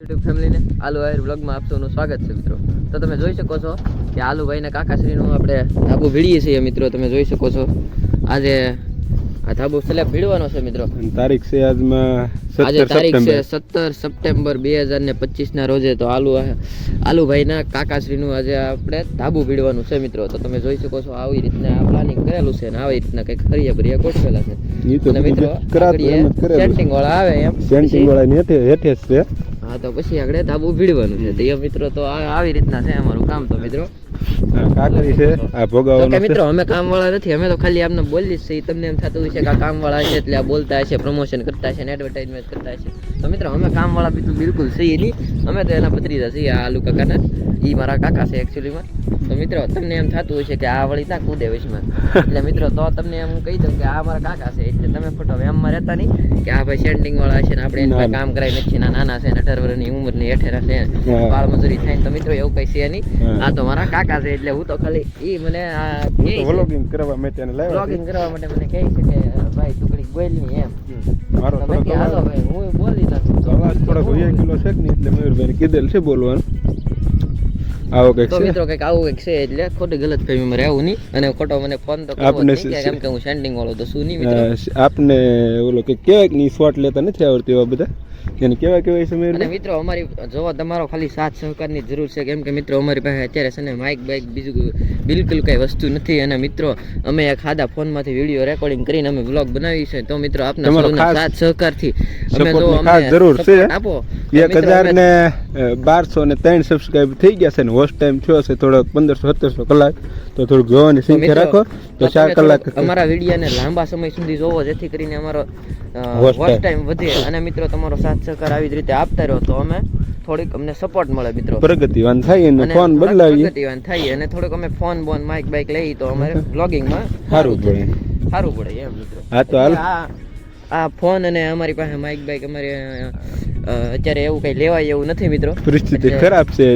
YouTube ફેમિલીને આલુ આયર વ્લોગમાં આપ સૌનું સ્વાગત છે મિત્રો. તો તમે જોઈ શકો છો કે આલુભાઈને કાકાશ્રીનું આપણે ધાબુ ભીડીએ છીએ મિત્રો. તમે જોઈ શકો છો આજે આ ધાબુ સ્લેબ ભીડવાનો છે મિત્રો. તારીખ છે આજે તારીખ છે 17 સપ્ટેમ્બર 2025 ના રોજે. તો આલુભાઈના કાકાશ્રીનું આજે આપણે ધાબુ ભીડવાનું છે મિત્રો. તો તમે જોઈ શકો છો આવી રીતના પ્લાનિંગ કરેલું છે ને આવી રીતના કંઈક હરિયા ભરિયા ગોઠવેલા છે. અને મિત્રો સેન્ટિંગ વાળા આવે એમ સેન્ટિંગ વાળા હેઠે છે. હા તો પછી આગળ ધાબુ ભીડવાનું છે. તો એ મિત્રો તો આવી રીતના છે અમારું કામ. તો મિત્રો કાકરી છે આ ભોગાવાનો છે. મિત્રો અમે કામ વાળા નથી, અમે તો ખાલી આમને બોલી છે. તમને એમ થતું હોય છે કે આ કામ વાળા છે એટલે આ બોલતા હશે, પ્રમોશન કરતા હશે ને એડવર્ટાઇઝમેન્ટ કરતા હશે. તો મિત્રો અમે કામ વાળા બિલકુલ છીએ નહીં. અમે તો એના ભત્રીજા છીએ આ આલુ કાકાના. એ મારા કાકા છે એકચ્યુઅલીમાં. તો મિત્રો તમને એમ થતું હોય છે કે આ વળી ના કૂદે વિશમાં, એટલે મિત્રો તો તમને એમ કહી દઉં કે આ મારા કાકા છે. એટલે તમે ખોટો એમમાં રહેતા નહીં કે આ ભાઈ સેન્ટિંગ વાળા છે ને આપણે એના કામ કરાવી નથી. નાના છે ને 18 વર્ષની ઉંમરની હેઠેરા છે, બાળ મજૂરી થાય. તો મિત્રો એવું કઈ છે નહીં. આ તો મારા કાકા છે. એટલે હું તો ખાલી ઈ મને વ્લોગિંગ કરવા માટે મને મને કહે છે કે ભાઈ ટુકડી બોલ ની એમ. મારો કે હાલો ભાઈ હું બોલી નથી. અવાજ થોડો 20 કિલો છે ને એટલે મયુરભાઈ કીધેલ છે બોલવાનું. આવો કઈક તો મિત્રો કઈક આવું કઈક છે. એટલે ખોટી ગલત ફહેમીમાં રહેવું નહીં. અને ખોટો મને ફોન તો કરવો નહીં કેમ કે હું સેન્ડિંગ વાળો તો શું નહીં મિત્રો. આપને ઓલો કે કેવાય ની શોટ લેતા નથી આવડતી એવા બધા એને કેવા કેવાય છે મેર. અને મિત્રો અમારી જોવા તમારો ખાલી સાથ સહકારની જરૂર છે. કેમ કે મિત્રો અમારી પાસે અત્યારે છે ને માઇક બાઇક બીજું બિલકુલ કઈ વસ્તુ નથી. અને મિત્રો અમે એક ખાધા ફોનમાંથી વિડીયો રેકોર્ડિંગ કરીને અમે વ્લોગ બનાવી છે. તો મિત્રો આપના સૌના સાથ સહકારથી અમે તો અમને જરૂર છે. આપો 1000 ને 1203 સબસ્ક્રાઇબ થઈ ગયા છે ને હોસ્ટ ટાઈમ થયો છે થોડો 1500-1700 કલાક. તો થોડુંક જોવાની સંખ્યા રાખો તો 4 કલાક અમારા વિડીયોને લાંબા સમય સુધી જોવો જેથી કરીને અમારો વોચ ટાઈમ વધે. અને મિત્રો તમારો સાથ સહકાર આવી જ રીતે આપતા રહો તો અમે થોડીક અમને સપોર્ટ મળે મિત્રો. પ્રગતિવાન થાય અને ફોન બદલાવીએ. પ્રગતિવાન થાય અને થોડુંક અમે ફોન માઇક બાઇક લઈ તો અમારે વ્લોગિંગમાં સારું પડે એમ મિત્રો. હા તો હાલ આ ફોન અને અમારી પાસે માઇક બાઇક અમારે અત્યારે એવું કઈ લેવાય એવું નથી મિત્રો. પરિસ્થિતિ ખરાબ છે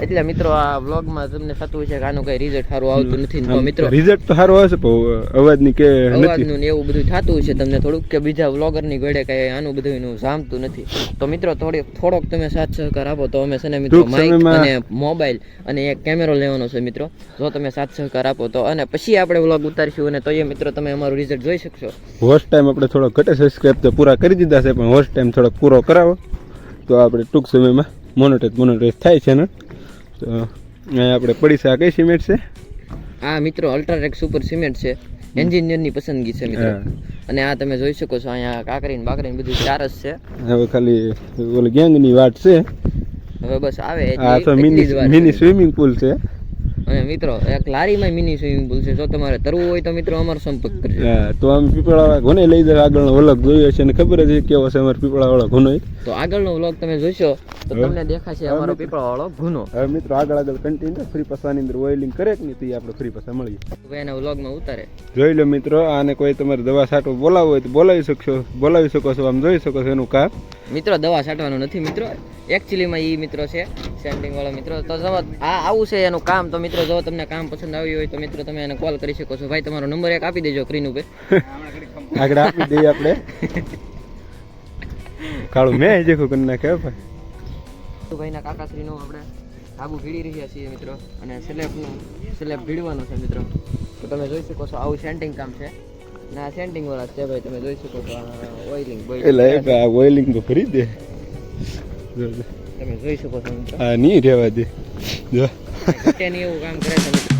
એટલે મિત્રો આ વ્લોગમાં તમને થતું હોય છે કે આનું કઈ રિઝલ્ટ સારું આવતું નથી. તો મિત્રો રિઝલ્ટ તો સારું આવશે પણ અવાજની કે અવાજનું ને એવું બધું થતું હોય છે તમને થોડુંક કે બીજા વ્લોગરની ગળે કઈ આનું બધું જામતું નથી. તો મિત્રો થોડોક તમે સાથ સહકાર આપો તો અમે છે ને મિત્રો માઇક અને મોબાઈલ અને એક કેમેરો લેવાનો છે મિત્રો. જો તમે સાથ સહકાર આપો તો અને પછી આપણે વ્લોગ ઉતારીશું અને તો એ મિત્રો તમે અમારું રિઝલ્ટ જોઈ શકશો. હોસ્ટ ટાઈમ આપણે થોડો ઘટે સબસ્ક્રાઇબ તો પૂરા કરી દીધા છે પણ હોસ્ટ ટાઈમ થોડો પૂરો કરાવો તો આપણે ટૂંક સમયમાં મોનેટાઈઝ થાય છે ને. તો આપણે પડીસા કઈ સિમેન્ટ છે? આ મિત્રો અલ્ટ્રાટેક સુપર સિમેન્ટ છે. એન્જિનિયરની પસંદગી છે મિત્રો. અને આ તમે જોઈ શકો છો અહીંયા કાકરીને બાકરીને બધું ચારસ છે. હવે ખાલી ઓલી ગેંગની વાત છે. હવે બસ આવે આ તો મિની સ્વિમિંગ પુલ છે. અને મિત્રો એક લારીમાં મિની સ્વિમિંગ પુલ છે. જો તમારે તરવું હોય તો મિત્રો અમારો સંપર્ક કરજો. તો આમ પીપળાવાળા ઘોને લઈ જાય. આગળનો વ્લોગ જોયો છે ને ખબર જ કેવો છે અમારો પીપળાવાળો ઘોનો. તો આગળનો વ્લોગ તમે જોશો તો તમને દેખાશે અમારો પીપળાવાળો ઘોનો. હવે મિત્રો આગળ કન્ટિન્યુ ફ્રી પાસાની અંદર ઓઇલિંગ કરે કે નહીં તો આપણે ફ્રી પાસા મળીએ એના વ્લોગમાં ઉતારે. જોઈ લો મિત્રો. આને કોઈ તમારે દવા છાંટવો બોલાવો હોય તો બોલાવી શકો છો. આમ જોઈ શકો છો એનું કામ. મિત્રો દવા છાંટવાનું નથી મિત્રો. એકચ્યુઅલીમાં એ મિત્રો છે સેન્ડિંગ વાળો મિત્રો. તો જો આવું છે એનું કામ. તો મિત્રો જો તમને કામ પસંદ આવ્યું હોય તો મિત્રો તમે એને કોલ કરી શકો છો. ભાઈ તમારો નંબર એક આપી દેજો સ્ક્રીન ઉપર. આગળ આપી દઈએ આપણે. કાળું મેં જેખું કરી નાખે ભાઈના કાકાશ્રીનું આપણે ધાબુ ભીડી રહ્યા છીએ મિત્રો. અને સ્લેબ ભીડવાનું છે મિત્રો. તો તમે જોઈ શકો છો આવું સેન્ટિંગ કામ છે. અને આ સેન્ટિંગ વાળા છે ભાઈ. તમે જોઈ શકો છો ઓઇલિંગ ઓઇલિંગ તો ફરી દે. તમે જોઈ શકો છો આ નહીં રહેવા દે. જો એવું કામ કરે છે મિત્રો.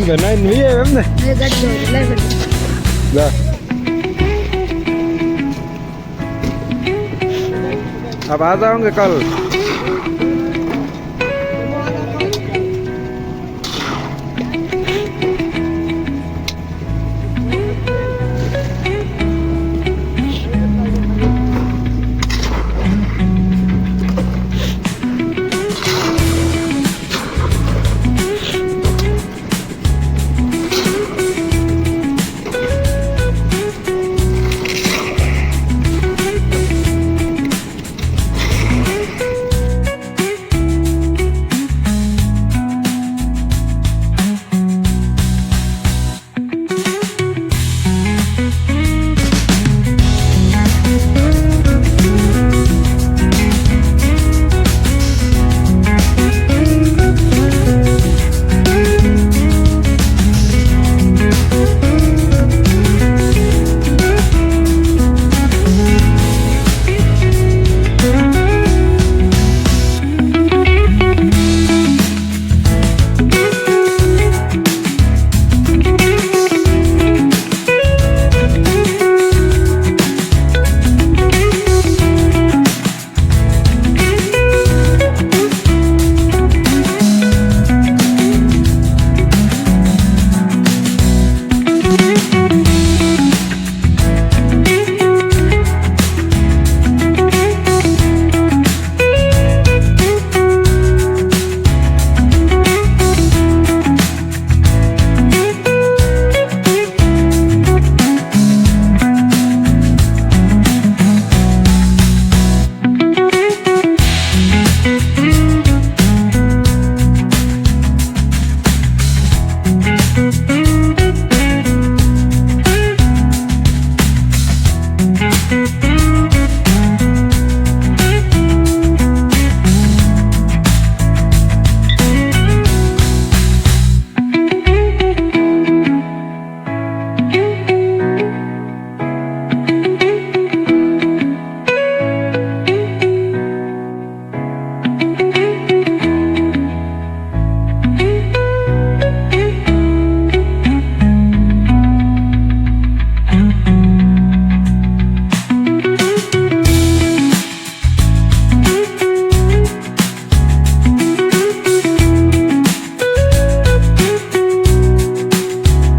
વાંધો નાઈન વી એમ ને જા अब आ जाओगे कल